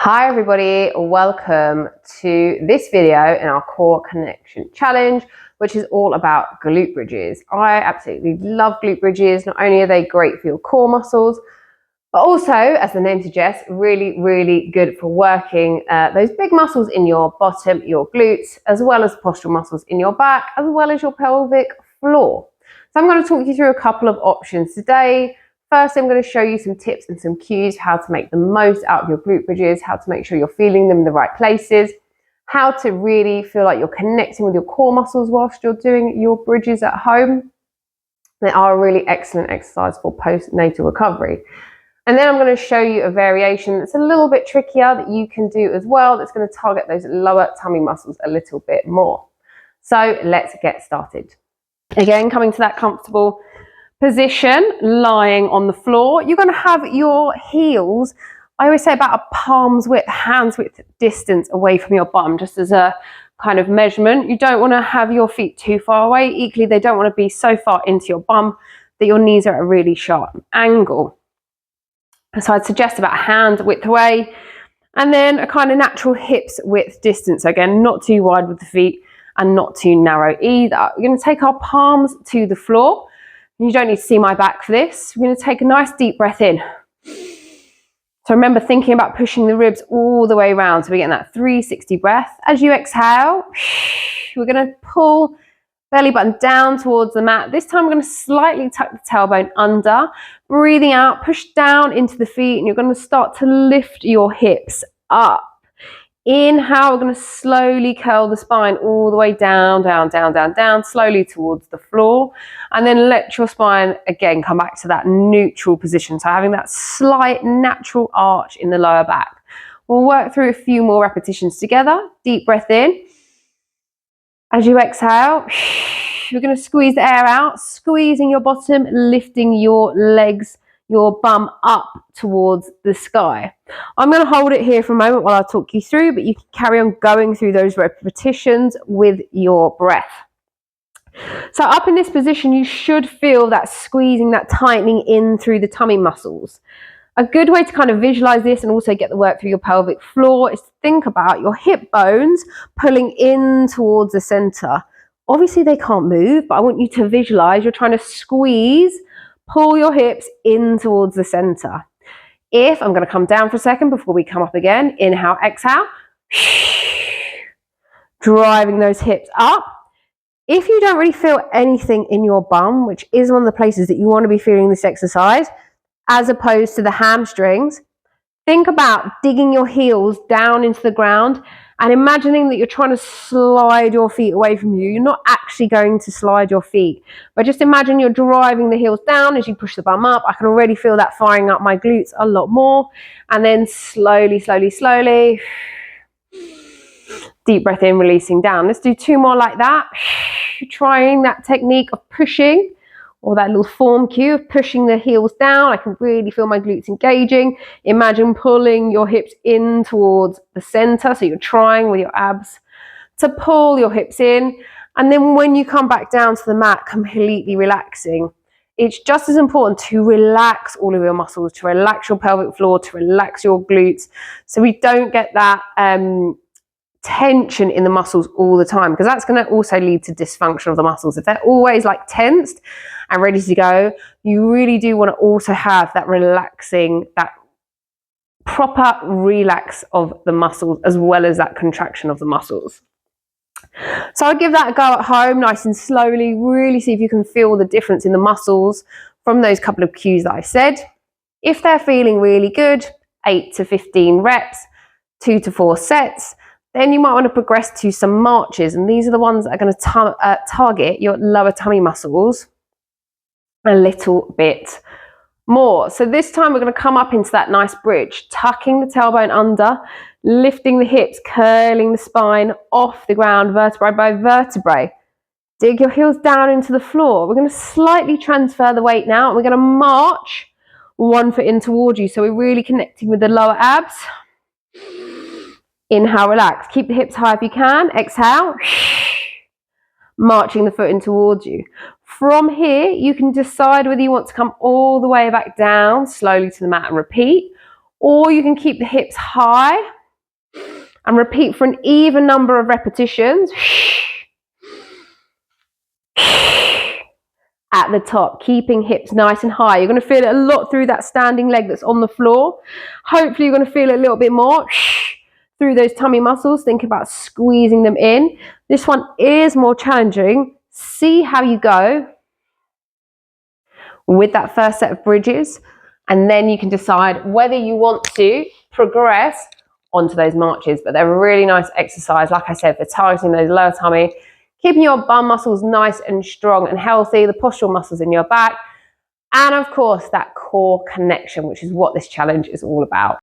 Hi everybody, welcome to this video in our core connection challenge, which is all about glute bridges. I absolutely love glute bridges. Not only are they great for your core muscles, but also, as the name suggests, really good for working those big muscles in your bottom, your glutes, as well as postural muscles in your back, as well as your pelvic floor. So I'm going to talk you through a couple of options today. First, I'm going to show you some tips and some cues how to make the most out of your glute bridges, how to make sure you're feeling them in the right places, how to really feel like you're connecting with your core muscles whilst you're doing your bridges at home. They are a really excellent exercise for postnatal recovery. And then I'm going to show you a variation that's a little bit trickier that you can do as well, that's going to target those lower tummy muscles a little bit more. So let's get started. Again, coming to that comfortable position, lying on the floor, you're going to have your heels, I always say about a palm's width, hand's width distance away from your bum, just as a kind of measurement. You don't want to have your feet too far away. Equally, they don't want to be so far into your bum that your knees are at a really sharp angle. So I'd suggest about a hand width away, and then a kind of natural hips width distance. Again, not too wide with the feet and not too narrow either. We're going to take our palms to the floor. You don't need to see my back for this. We're going to take a nice deep breath in. So remember thinking about pushing the ribs all the way around. So we're getting that 360 breath. As you exhale, we're going to pull belly button down towards the mat. This time we're going to slightly tuck the tailbone under. Breathing out, push down into the feet, and you're going to start to lift your hips up. Inhale, we're going to slowly curl the spine all the way down, slowly towards the floor. And then let your spine, again, come back to that neutral position. So having that slight natural arch in the lower back. We'll work through a few more repetitions together. Deep breath in. As you exhale, you're going to squeeze the air out, squeezing your bottom, lifting your legs, your bum up towards the sky. I'm going to hold it here for a moment while I talk you through, but you can carry on going through those repetitions with your breath. So up in this position, you should feel that squeezing, that tightening in through the tummy muscles. A good way to kind of visualize this and also get the work through your pelvic floor is to think about your hip bones pulling in towards the center. Obviously they can't move, but I want you to visualize you're trying to squeeze, pull your hips in towards the center. I'm going to come down for a second before we come up again. Inhale, exhale. Driving those hips up. If you don't really feel anything in your bum, which is one of the places that you want to be feeling this exercise, as opposed to the hamstrings, think about digging your heels down into the ground and imagining that you're trying to slide your feet away from you. You're not actually going to slide your feet, but just imagine you're driving the heels down as you push the bum up. I can already feel that firing up my glutes a lot more. And then slowly, deep breath in, releasing down. Let's do two more like that. Trying that technique of pushing, or that little form cue of pushing the heels down. I can really feel my glutes engaging. Imagine pulling your hips in towards the center. So you're trying with your abs to pull your hips in. And then when you come back down to the mat, completely relaxing. It's just as important to relax all of your muscles, to relax your pelvic floor, to relax your glutes. So we don't get that tension in the muscles all the time, because that's going to also lead to dysfunction of the muscles. If they're always like tensed and ready to go, you really do want to also have that relaxing, that proper relax of the muscles as well as that contraction of the muscles. So I'll give that a go at home, nice and slowly. Really see if you can feel the difference in the muscles from those couple of cues that I said. If they're feeling really good, 8 to 15 reps, 2 to 4 sets. Then you might want to progress to some marches, and these are the ones that are going to target your lower tummy muscles a little bit more. So this time we're going to come up into that nice bridge, tucking the tailbone under, lifting the hips, curling the spine off the ground, vertebrae by vertebrae. Dig your heels down into the floor. We're going to slightly transfer the weight now, and we're going to march one foot in towards you. So we're really connecting with the lower abs. Inhale, relax. Keep the hips high if you can. Exhale. Marching the foot in towards you. From here, you can decide whether you want to come all the way back down, slowly to the mat and repeat, or you can keep the hips high and repeat for an even number of repetitions. At the top, keeping hips nice and high. You're going to feel it a lot through that standing leg that's on the floor. Hopefully you're going to feel it a little bit more through those tummy muscles. Think about squeezing them in. This one is more challenging. See how you go with that first set of bridges, and then you can decide whether you want to progress onto those marches. But they're a really nice exercise, like I said, for targeting those lower tummy, keeping your bum muscles nice and strong and healthy, the postural muscles in your back, and of course that core connection, which is what this challenge is all about.